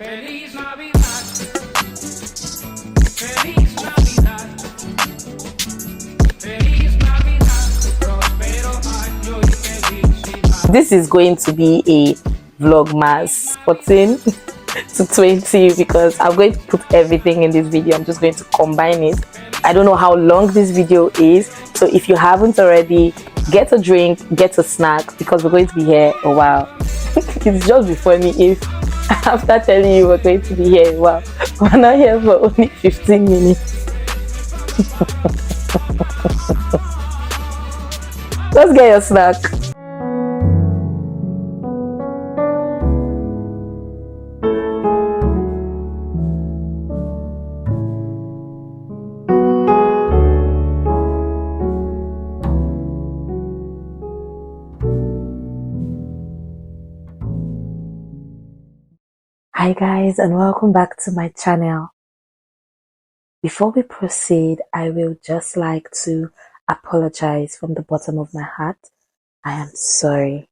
Feliz Navidad. Feliz Navidad. Feliz Navidad. Prospero año y felicidad. This is going to be a Vlogmas 14 to 20 because I'm going to put everything in this video. I'm just going to combine it. I don't know how long this video is, so if you haven't already, get a drink, get a snack, because we're going to be here a while. It's just be funny if after telling you we're going to be here a while, we're not here for only 15 minutes. Let's get your snack. Hi guys, and welcome back to my channel. Before we proceed, I will just like to apologize from the bottom of my heart. I am sorry.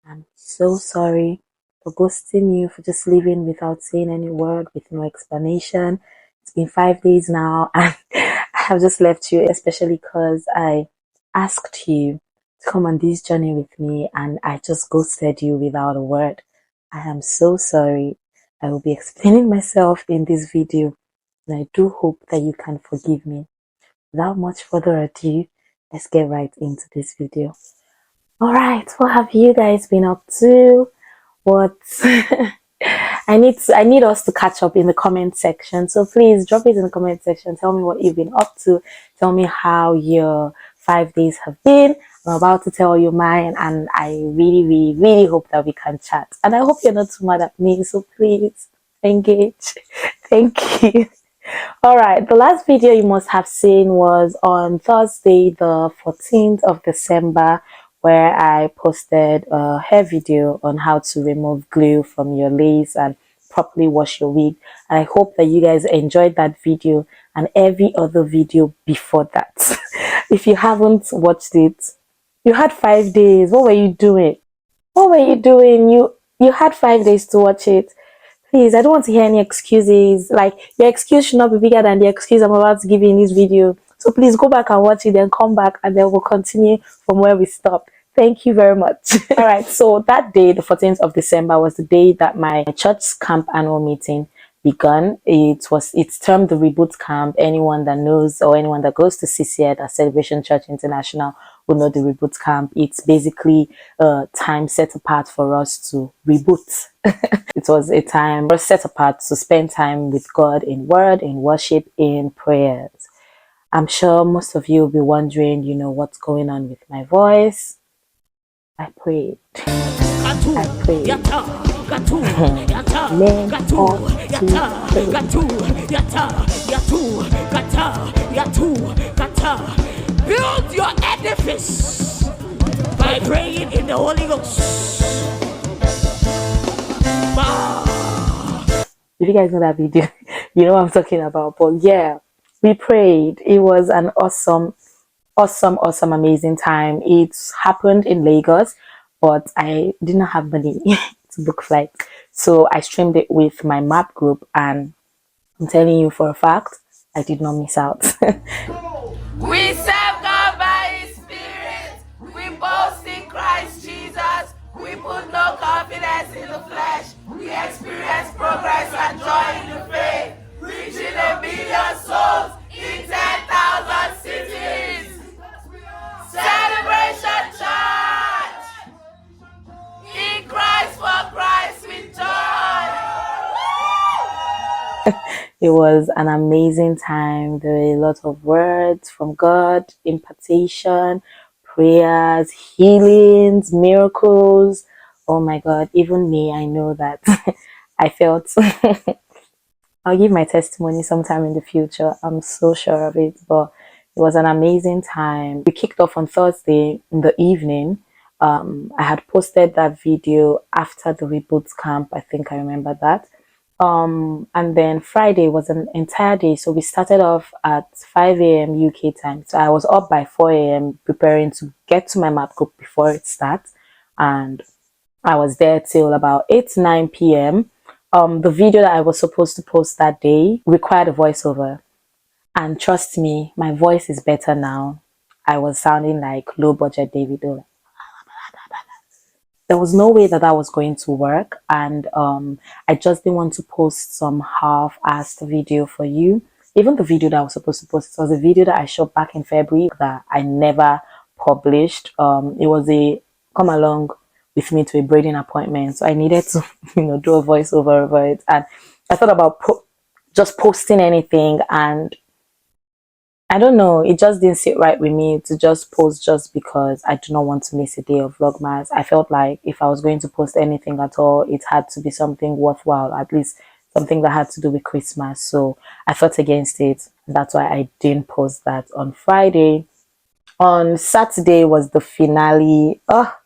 I'm so sorry for ghosting you, for just leaving without saying any word, with no explanation. It's been 5 days now and I have just left you, especially because I asked you to come on this journey with me and I just ghosted you without a word. I am so sorry. I will be explaining myself in this video, and I do hope that you can forgive me. Without much further ado, let's get right into this video. Alright, what have you guys been up to? What I need us to catch up in the comment section. So please drop it in the comment section. Tell me what you've been up to. Tell me how your 5 days have been. I'm about to tell you mine, and I really hope that we can chat. And I hope you're not too mad at me, so please engage. Thank you. Alright, the last video you must have seen was on Thursday, the 14th of December, where I posted a hair video on how to remove glue from your lace and properly wash your wig. And I hope that you guys enjoyed that video and every other video before that. If you haven't watched it, you had 5 days. What were you doing? What were you doing? You had 5 days to watch it. Please, I don't want to hear any excuses. Like, your excuse should not be bigger than the excuse I'm about to give you in this video. So please go back and watch it, then come back, and then we'll continue from where we stopped. Thank you very much. All right, so that day, the 14th of December, was the day that my church camp annual meeting begun. It's termed the Reboot camp. Anyone that knows or anyone that goes to CCED at Celebration Church International will know the Reboot camp. It's basically a time set apart for us to reboot. It was a time set apart to spend time with God in word, in worship, in prayers. I'm sure most of you will be wondering, what's going on with my voice. I prayed. I prayed. Build your edifice by praying in the Holy Ghost. If you guys know that video, you know what I'm talking about. But yeah, we prayed. It was an awesome, amazing time. It happened in Lagos, but I didn't have money to book flights. So I streamed it with my map group, and I'm telling you for a fact, I did not miss out. We serve God by His Spirit. We boast in Christ Jesus. We put no confidence in the flesh. We experience progress and joy in the faith. Reaching 1 million souls in 10,000 cities. Celebration Church. In Christ, for Christ with joy. It was an amazing time. There were a lot of words from God, impartation, prayers, healings, miracles. Oh my God, even me, I know that I felt. I'll give my testimony sometime in the future. I'm so sure of it, but it was an amazing time. We kicked off on Thursday in the evening. I had posted that video after the Reboot camp. I think I remember that. And then Friday was an entire day, so we started off at 5 a.m. UK time. So I was up by 4 a.m. preparing to get to my map group before it starts, and I was there till about 8-9 p.m. the video that I was supposed to post that day required a voiceover. And trust me, my voice is better now. I was sounding like low budget Davido. There was no way that that was going to work, and I just didn't want to post some half-assed video for you. Even the video that I was supposed to post, it was a video that I shot back in February that I never published. It was a come along with me to a braiding appointment, so I needed to do a voiceover over it, and I thought about just posting anything, and I don't know, it just didn't sit right with me to just post just because I do not want to miss a day of Vlogmas. I felt like if I was going to post anything at all, it had to be something worthwhile, at least something that had to do with Christmas. So I fought against it. That's why I didn't post that on Friday. On Saturday was the finale. Oh,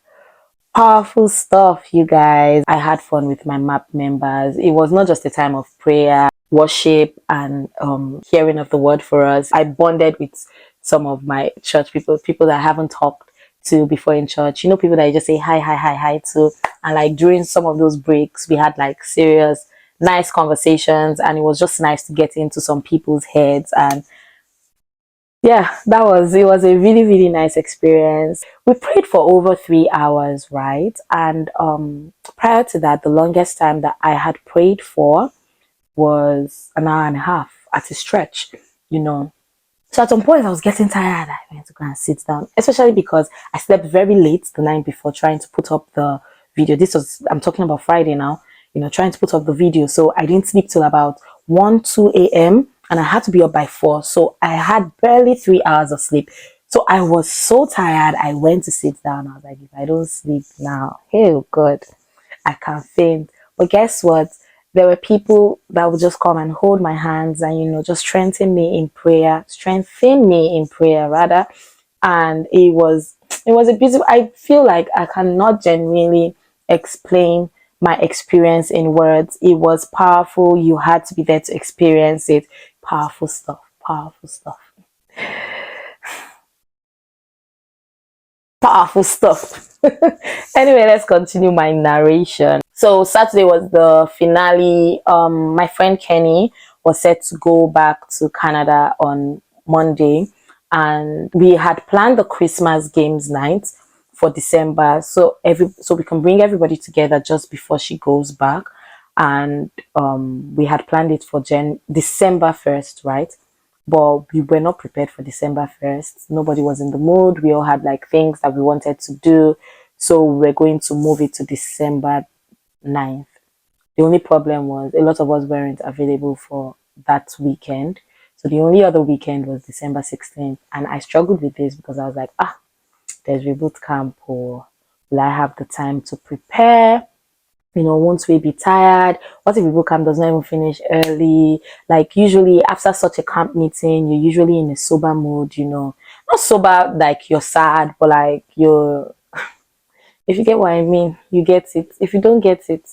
powerful stuff, you guys. I had fun with my MAP members. It was not just a time of prayer, worship, and hearing of the word for us. I bonded with some of my church people that I haven't talked to before in church. People that I just say hi to. And like during some of those breaks, we had like serious, nice conversations, and it was just nice to get into some people's heads. And yeah, it was a really, really nice experience. We prayed for over 3 hours, right? And prior to that, the longest time that I had prayed for was an hour and a half at a stretch. So at some point I was getting tired. I went to go and sit down, especially because I slept very late the night before trying to put up the video. I'm talking about Friday now, trying to put up the video. So I didn't sleep till about 1, 2 a.m. and I had to be up by 4. So I had barely 3 hours of sleep. So I was so tired. I went to sit down. I was like, if I don't sleep now, oh God, I can faint. But guess what? There were people that would just come and hold my hands and, just strengthen me in prayer, rather. And it was a beautiful, I feel like I cannot genuinely explain my experience in words. It was powerful. You had to be there to experience it. Powerful stuff, powerful stuff. Powerful stuff. Anyway, let's continue my narration. So Saturday was the finale. My friend Kenny was set to go back to Canada on Monday, and we had planned the Christmas games night for December, so we can bring everybody together just before she goes back. And we had planned it for December 1st, right? But we were not prepared for December 1st. Nobody was in the mood. We all had like things that we wanted to do. So we were going to move it to December 9th. The only problem was a lot of us weren't available for that weekend. So the only other weekend was December 16th. And I struggled with this because I was like, there's Reboot camp, or will I have the time to prepare? Won't we be tired? What if Reboot camp does not even finish early? Like usually after such a camp meeting, you're usually in a sober mood, not sober like you're sad, but like if you get what I mean, you get it. If you don't get it,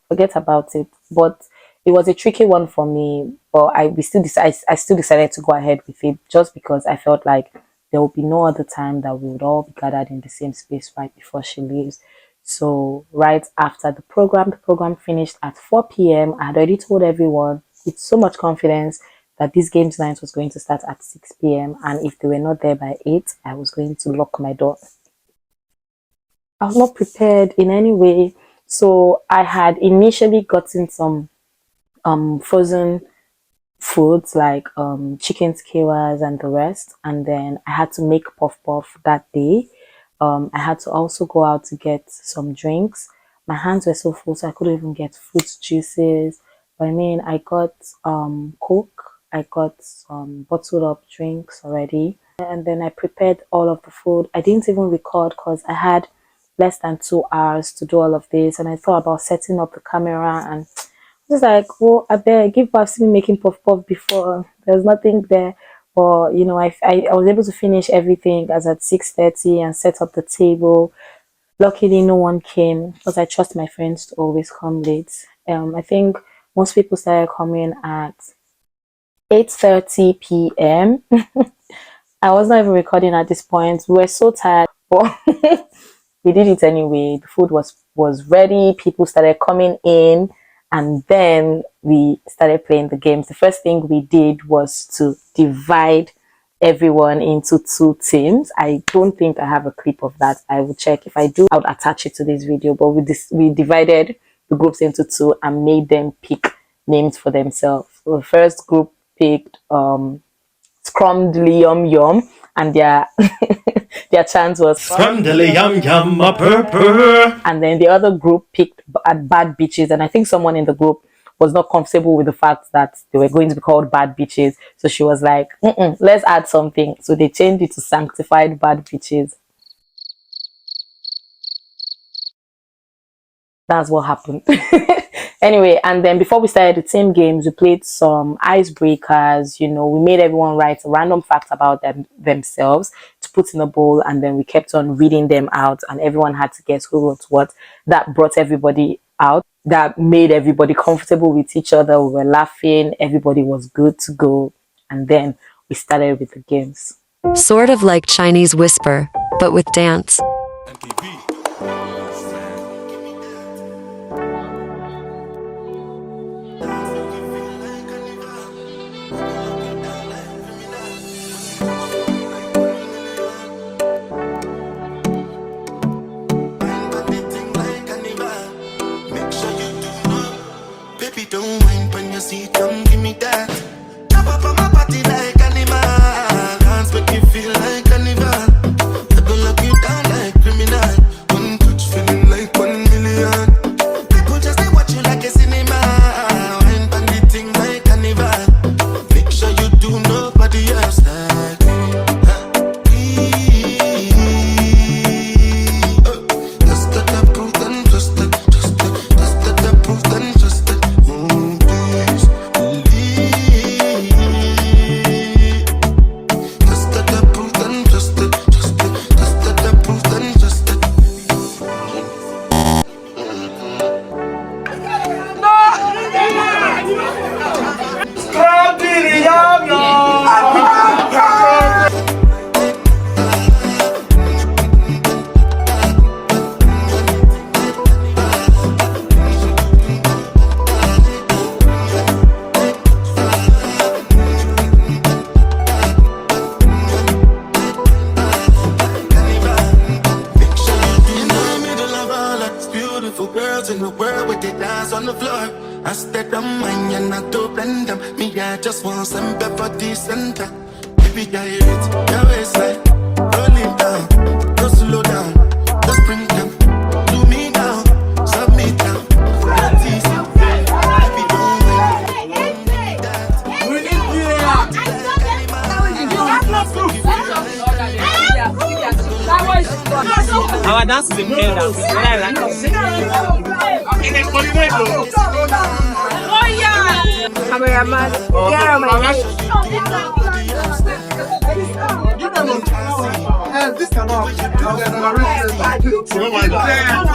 forget about it. But it was a tricky one for me, but I still decided to go ahead with it just because I felt like there will be no other time that we would all be gathered in the same space right before she leaves. So right after the program finished at 4 p.m. I had already told everyone with so much confidence that this games night was going to start at 6 p.m. and if they were not there by 8, I was going to lock my door. I was not prepared in any way. So I had initially gotten some frozen foods like chicken skewers and the rest, and then I had to make puff puff that day. I had to also go out to get some drinks. My hands were so full, so I couldn't even get fruit juices. But I mean, I got Coke, I got some bottled up drinks already, and then I prepared all of the food. I didn't even record because I had less than 2 hours to do all of this, and I thought about setting up the camera, and I was like, well, I beg, give I've seen me making puff puff before. There's nothing there. But I was able to finish everything as at 6:30 and set up the table. Luckily no one came because I trust my friends to always come late. I think most people started coming at 8:30 p.m. I was not even recording at this point. We were so tired, but we did it anyway. The food was ready. People started coming in, and then we started playing the games. The first thing we did was to divide everyone into 2 teams. I don't think I have a clip of that. I will check. If I do, I would attach it to this video. But we divided the groups into 2 and made them pick names for themselves. So the first group picked Scrumdiddly Yum Yum, and their their chant was Scrumdiddly Yum Yum a purr. And then the other group picked Bad Bitches, and I think someone in the group was not comfortable with the fact that they were going to be called Bad Bitches, so she was like, let's add something. So they changed it to Sanctified Bad Bitches. That's what happened. Anyway, and then before we started the team games, we played some icebreakers. You know, we made everyone write a random fact about themselves to put in a bowl, and then we kept on reading them out, and everyone had to guess who wrote what. That brought everybody out. That made everybody comfortable with each other. We were laughing. Everybody was good to go. And then we started with the games. Sort of like Chinese whisper, but with dance. Don't mind when you see, come give me that. Top up on my body like animal. Dance make you feel like carnival. I go lock you down like criminal. One touch feeling like 1 million. People just they watch you like a cinema. Wine pan the thing like carnival. Make sure you do nobody else like me. Just that approved and trusted. Just that approved and trusted. In the world with the dance on the floor, I stay on mine and not to blend them. Me, I just want some pepper decent. Baby, I hear it, your waistline, roll it down, go slow down, just bring them to me now, submit down. That's easy, baby, don't wait. Our dance is a male dance. Oh yeah! Cameraman, yeah, man. This cannot. Oh my God!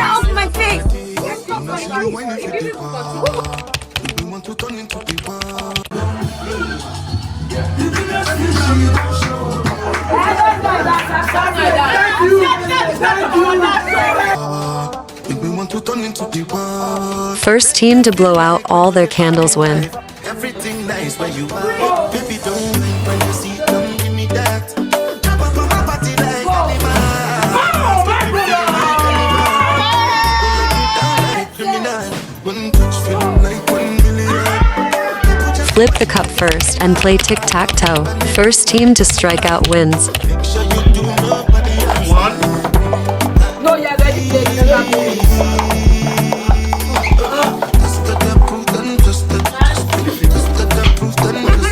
Off my face. We want to turn into people. We want to turn into people. First team to blow out all their candles win. Everything nice where you are. Baby, don't mind when you see, come give me that. Jump up on my body like animal. One touch feeling like 1 million. Flip the cup first and play tic-tac-toe. First team to strike out wins. Make sure you do nobody else. No, you're ready. Just that approved and trusted. Just that approved and trusted.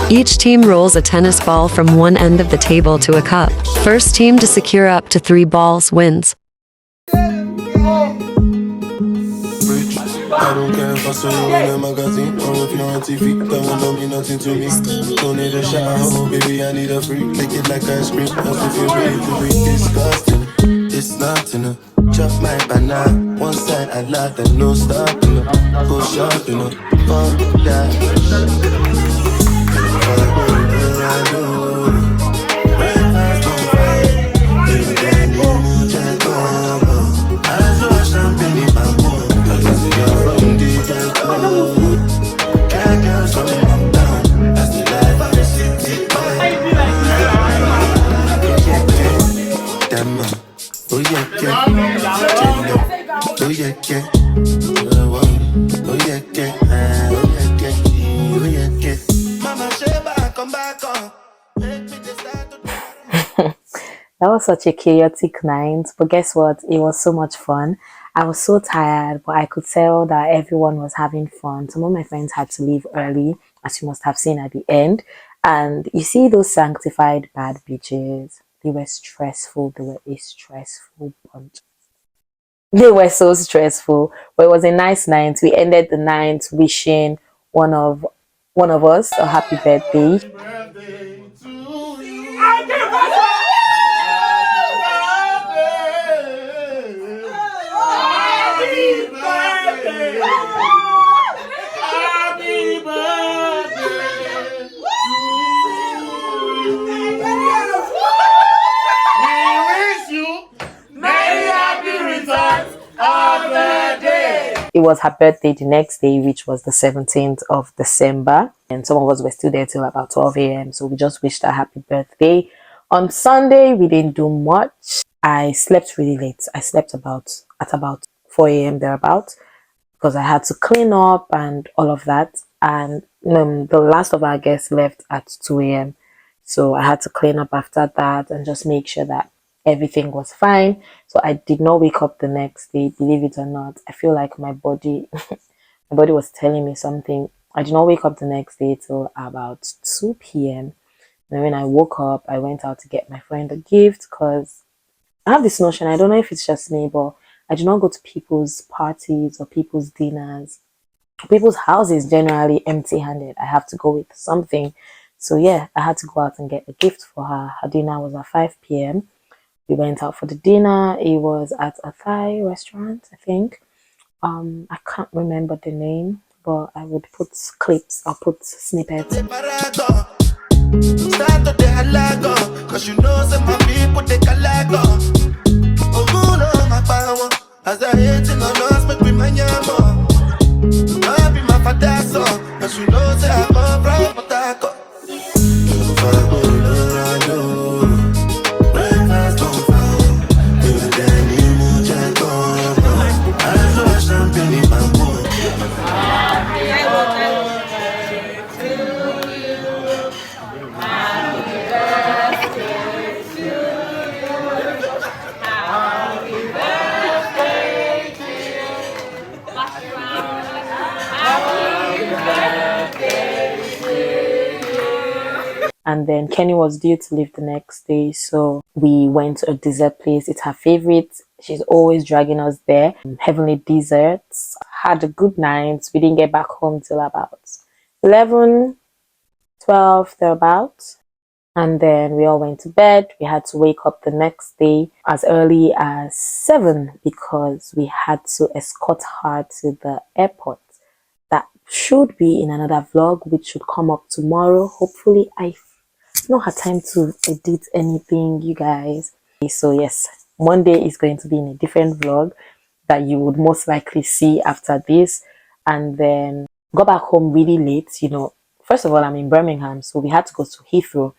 Each team rolls a tennis ball from one end of the table to a cup. First team to secure up to 3 balls wins. I don't care if I saw you in a magazine or if you're on TV. That one don't mean nothing to me. Don't need a shower, oh baby, I need a freak. Lick it like ice cream, as if you're ready to be disgusting. It's nothing, chop my banana. One side I like and no stopping. Go shopping, fuck that. That was such a chaotic night, but guess what? It was so much fun. I was so tired, but I could tell that everyone was having fun. Some of my friends had to leave early, as you must have seen at the end. And you see those sanctified bad bitches, they were stressful. They were a stressful bunch. They were so stressful, but it was a nice night. We ended the night wishing one of us a happy birthday. It was her birthday the next day, which was the 17th of December, and some of us were still there till about 12 a.m. So we just wished her happy birthday. On Sunday, we didn't do much. I slept really late. I slept at about 4 a.m. thereabout, because I had to clean up and all of that. And the last of our guests left at 2 a.m. So I had to clean up after that and just make sure that everything was fine. So I did not wake up the next day, believe it or not. I feel like my body my body was telling me something. I did not wake up the next day till about 2 p.m. And when I woke up, I went out to get my friend a gift, because I have this notion, I don't know if it's just me, but I do not go to people's parties or people's dinners, people's houses generally empty-handed. I have to go with something. So yeah, I had to go out and get a gift for her. Her dinner was at 5 p.m. We went out for the dinner. It was at a Thai restaurant, I think. I can't remember the name, but I would put clips, I'll put snippets. Cause you know some my people they calago. Oh no, my power. As I hate in on us, make me my yamo. I be my father son. Cause you know say I'm a proud potato. And then Kenny was due to leave the next day, so we went to a dessert place. It's her favorite. She's always dragging us there. Heavenly Desserts. Had a good night. We didn't get back home till about 11, 12, thereabouts. And then we all went to bed. We had to wake up the next day as early as 7 because we had to escort her to the airport. That should be in another vlog, which should come up tomorrow. Hopefully, I not had time to edit anything, you guys. So yes, Monday is going to be in a different vlog that you would most likely see after this. And then got back home really late. First of all, I'm in Birmingham, so we had to go to Heathrow.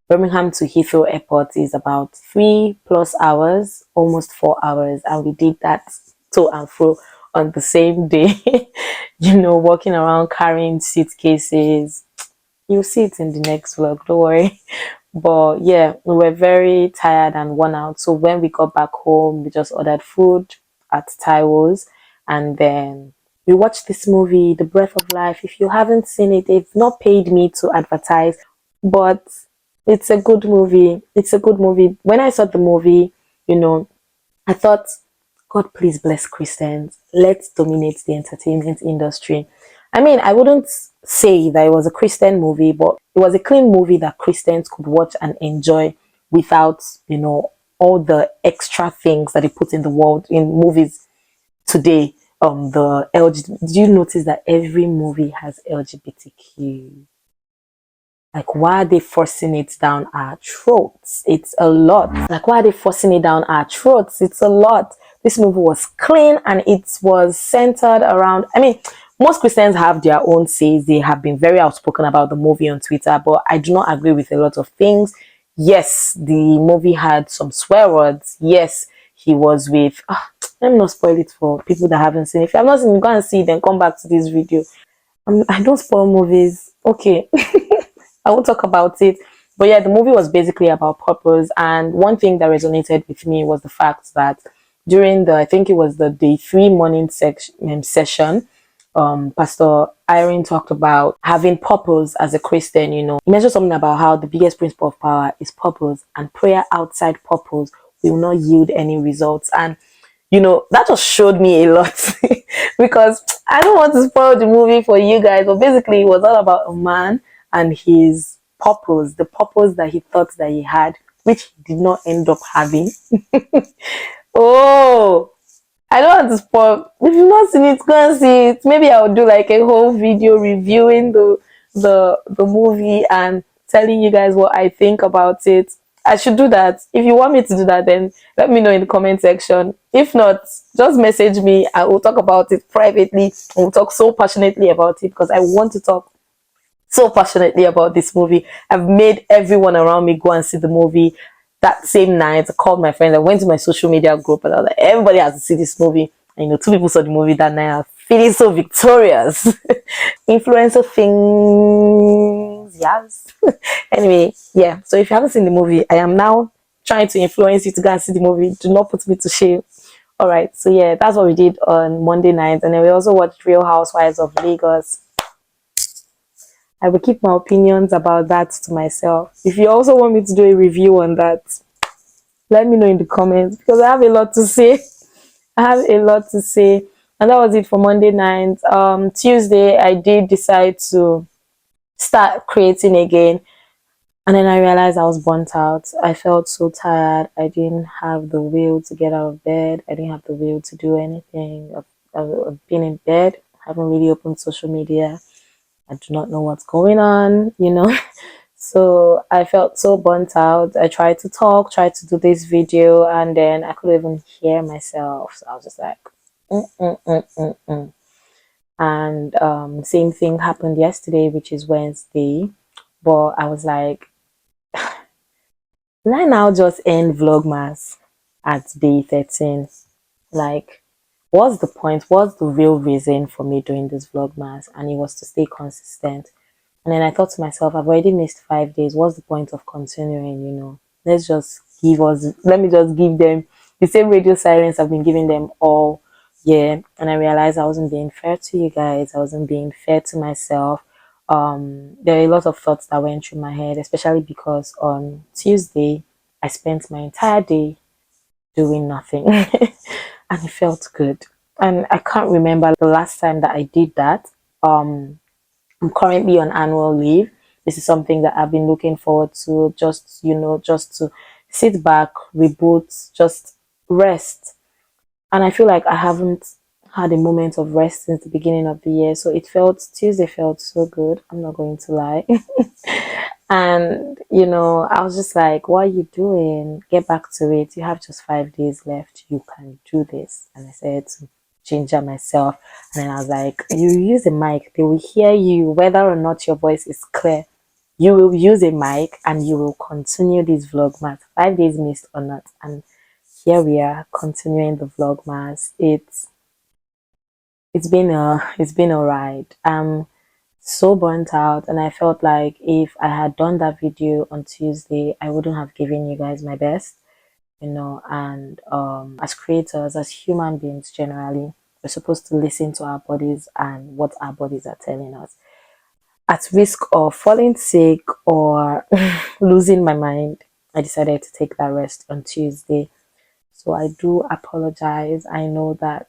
Birmingham to Heathrow Airport is about 3+ hours, almost 4 hours, and we did that to and fro on the same day, walking around carrying suitcases. You'll see it in the next vlog, don't worry. But yeah, we were very tired and worn out. So when we got back home, we just ordered food at Taiwo's, and then we watched this movie, The Breath of Life. If you haven't seen it, they've not paid me to advertise, but it's a good movie. It's a good movie. When I saw the movie, I thought, God, please bless Christians. Let's dominate the entertainment industry. I mean, I wouldn't say that it was a Christian movie, but it was a clean movie that Christians could watch and enjoy without, all the extra things that they put in the world in movies today. The LGBT. Did you notice that every movie has LGBTQ? Like, why are they forcing it down our throats? It's a lot. Like, why are they forcing it down our throats? It's a lot. This movie was clean and it was centered around, I mean, most Christians have their own says. They have been very outspoken about the movie on Twitter, but I do not agree with a lot of things. Yes, the movie had some swear words. Yes, he was with, let me not spoil it for people that haven't seen it. If you have not seen it, go and see it, then come back to this video. I don't spoil movies. Okay. I won't talk about it. But yeah, the movie was basically about purpose. And one thing that resonated with me was the fact that during I think it was the day 3 morning session, Pastor Irene talked about having purpose as a Christian. He mentioned something about how the biggest principle of power is purpose, and prayer outside purpose will not yield any results. And that just showed me a lot because I don't want to spoil the movie for you guys, but basically it was all about a man and his purpose, the purpose that he thought that he had, which he did not end up having. Oh, I don't want to spoil. If you've not seen it, go and see it. Maybe I'll do like a whole video reviewing the movie and telling you guys what I think about it. I should do that. If you want me to do that, then let me know in the comment section. If not, just message me. I will talk about it privately. I will talk so passionately about it because I want to talk so passionately about this movie. I've made everyone around me go and see the movie. That same night, I called my friends. I went to my social media group and I was like, everybody has to see this movie. And 2 people saw the movie that night. I'm feeling so victorious. Influencer things, yes. Anyway, yeah. So if you haven't seen the movie, I am now trying to influence you to go and see the movie. Do not put me to shame. All right. So yeah, that's what we did on Monday night. And then we also watched Real Housewives of Lagos. I will keep my opinions about that to myself. If you also want me to do a review on that, let me know in the comments because I have a lot to say. And that was it for Monday night. Tuesday, I did decide to start creating again. And then I realized I was burnt out. I felt so tired. I didn't have the will to get out of bed. I didn't have the will to do anything. I've been in bed. I haven't really opened social media. I do not know what's going on, So I felt so burnt out. I tried to talk, tried to do this video, and then I couldn't even hear myself. So I was just like, And same thing happened yesterday, which is Wednesday. But I was like, will I now just end Vlogmas at day 13? Like, what's the point? What's the real reason for me doing this Vlogmas? And it was to stay consistent. And then I thought to myself, I've already missed 5 days. What's the point of continuing, let me just give them the same radio silence I've been giving them all year. And I realized I wasn't being fair to you guys. I wasn't being fair to myself. There are a lot of thoughts that went through my head, especially because on Tuesday, I spent my entire day doing nothing. And it felt good. And I can't remember the last time that I did that. I'm currently on annual leave. This is something that I've been looking forward to, just to sit back, reboot, just rest. And I feel like I haven't had a moment of rest since the beginning of the year. So Tuesday felt so good. I'm not going to lie. And, I was just like, what are you doing? Get back to it. You have just 5 days left. You can do this. And I said to Ginger myself. And then I was like, you use a mic. They will hear you whether or not your voice is clear. You will use a mic and you will continue this Vlogmas. 5 days missed or not. And here we are continuing the Vlogmas. it's been a ride. I'm so burnt out, and I felt like if I had done that video on Tuesday, I wouldn't have given you guys my best, you know. And as creators, as human beings generally, we're supposed to listen to our bodies and what our bodies are telling us. At risk of falling sick or losing my mind, I decided to take that rest on Tuesday. So I do apologize. I know that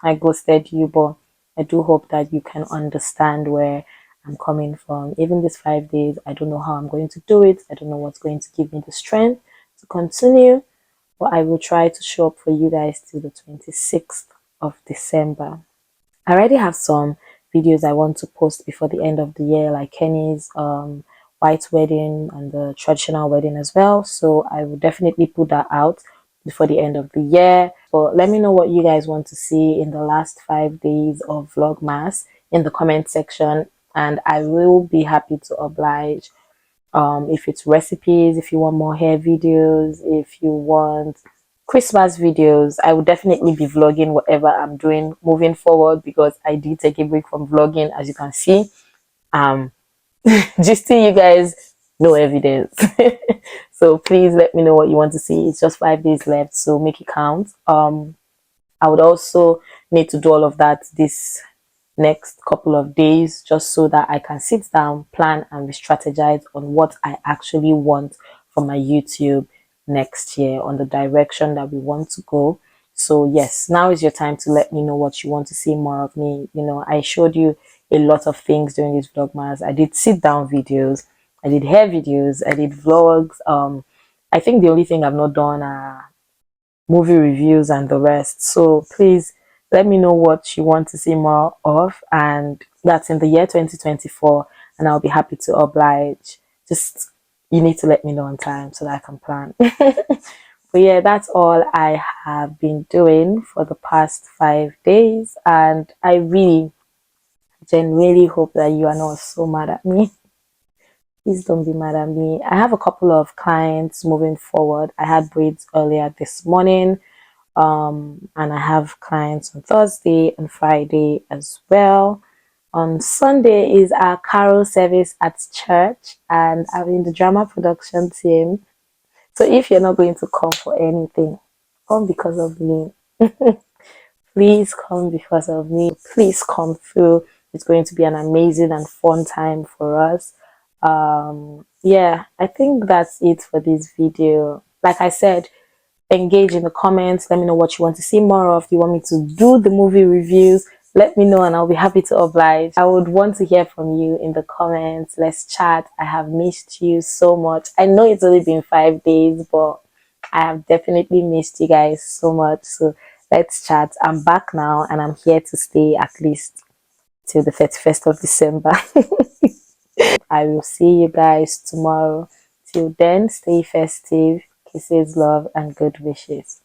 I ghosted you, but I do hope that you can understand where I'm coming from. Even these 5 days, I don't know how I'm going to do it. I don't know what's going to give me the strength to continue, but I will try to show up for you guys till the 26th of December. I already have some videos I want to post before the end of the year, like Kenny's white wedding and the traditional wedding as well. So I will definitely put that out before the end of the year. But let me know what you guys want to see in the last 5 days of Vlogmas in the comment section, and I will be happy to oblige. If it's recipes, if you want more hair videos, if you want Christmas videos, I will definitely be vlogging whatever I'm doing moving forward, because I did take a break from vlogging, as you can see. Just to you guys, no evidence. So please let me know what you want to see. It's just 5 days left, so make it count. I would also need to do all of that this next couple of days, just so that I can sit down, plan, and re-strategize on what I actually want from my YouTube next year, on the direction that we want to go. So yes, now is your time to let me know what you want to see more of me. You know, I showed you a lot of things during this vlogmas. I did sit down videos, I did hair videos, I did vlogs. I think the only thing I've not done are movie reviews and the rest. So please let me know what you want to see more of, and that's in the year 2024, and I'll be happy to oblige. Just, you need to let me know on time so that I can plan. But yeah, that's all I have been doing for the past 5 days, and I really genuinely hope that you are not so mad at me. Please don't be mad at me. I have a couple of clients moving forward. I had braids earlier this morning, and I have clients on Thursday and Friday as well. On Sunday is our carol service at church, and I'm in the drama production team. So if you're not going to come for anything, come because of me. Please come because of me. Please come through. It's going to be an amazing and fun time for us. Yeah, I think that's it for this video. Like I said, engage in the comments. Let me know what you want to see more of. Do you want me to do the movie reviews? Let me know and I'll be happy to oblige. I would want to hear from you in the comments. Let's chat. I have missed you so much. I know it's only been 5 days, but I have definitely missed you guys so much. So let's chat. I'm back now and I'm here to stay at least till the 31st of December. I will see you guys tomorrow. Till then, stay festive. Kisses, love, and good wishes.